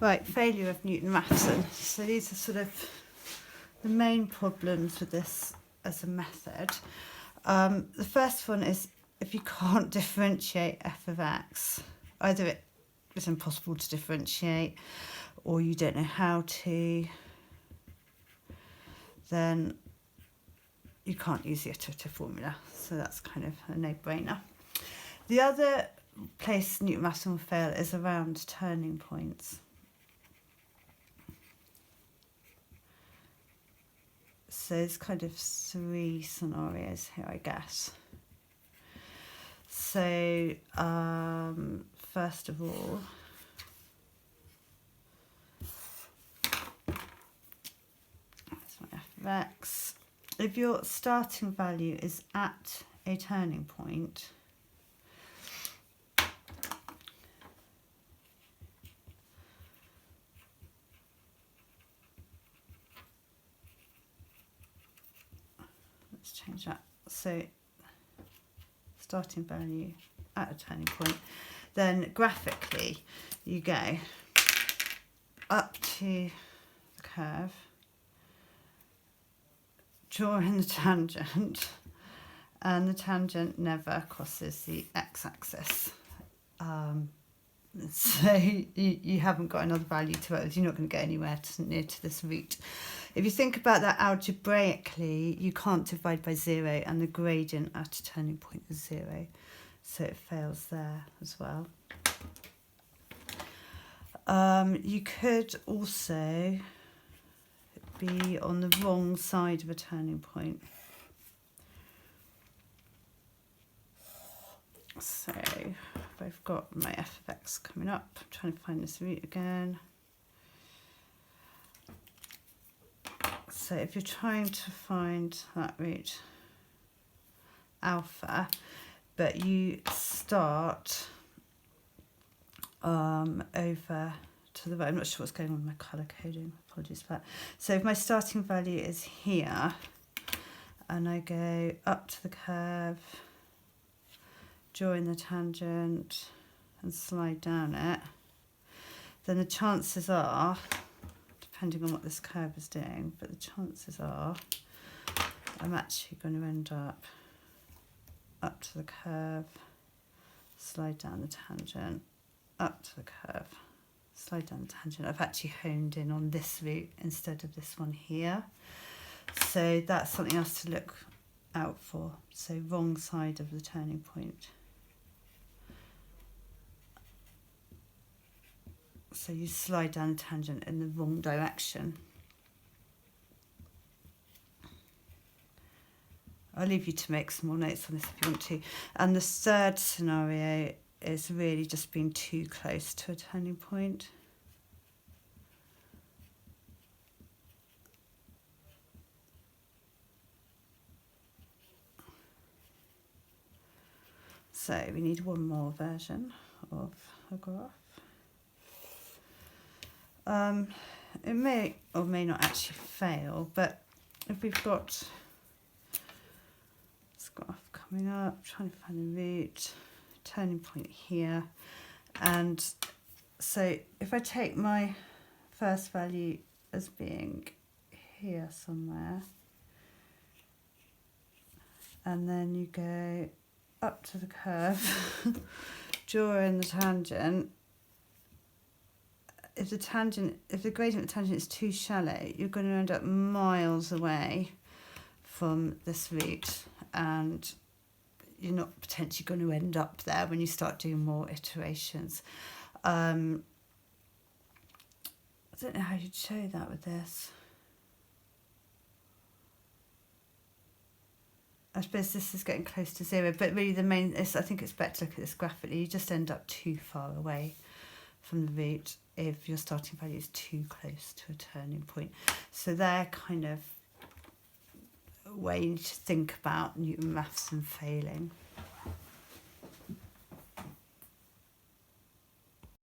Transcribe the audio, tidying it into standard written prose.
Right, failure of Newton-Raphson. So these are sort of the main problems with this as a method. The first one is if you can't differentiate f of x, either it is impossible to differentiate or you don't know how to, then you can't use the iterative formula. So that's kind of a no-brainer. The other place Newton-Raphson will fail is around turning points. So there's kind of three scenarios here, I guess. So first of all, that's my f of x. If your starting value is at a turning point, let's change that. So starting value at a turning point, then graphically you go up to the curve, draw in the tangent, and the tangent never crosses the x-axis. So you haven't got another value to it. You're not going to get anywhere near to this root. If you think about that algebraically, you can't divide by 0, and the gradient at a turning point is 0. So it fails there as well. You could also be on the wrong side of a turning point. So I've got my f of x coming up. I'm trying to find this root again. So if you're trying to find that root alpha, but you start over to the right, I'm not sure what's going on with my colour coding, apologies for that. So if my starting value is here, and I go up to the curve, draw in the tangent and slide down it, then the chances are, depending on what this curve is doing, but the chances are I'm actually going to end up to the curve, slide down the tangent, up to the curve, slide down the tangent. I've actually honed in on this route instead of this one here. So that's something else to look out for. So wrong side of the turning point. So you slide down the tangent in the wrong direction. I'll leave you to make some more notes on this if you want to. And the third scenario is really just being too close to a turning point. So we need one more version of a graph. It may or may not actually fail, but if we've got this graph coming up, trying to find a root, turning point here, and so if I take my first value as being here somewhere, and then you go up to the curve, draw in the tangent. If the gradient of the tangent is too shallow, you're going to end up miles away from this root, and you're not potentially going to end up there when you start doing more iterations. I don't know how you'd show that with this. I suppose this is getting close to 0, but really the main is, I think it's better to look at this graphically. You just end up too far away from the root if your starting value is too close to a turning point. So they're kind of a way to think about Newton-Raphson failing.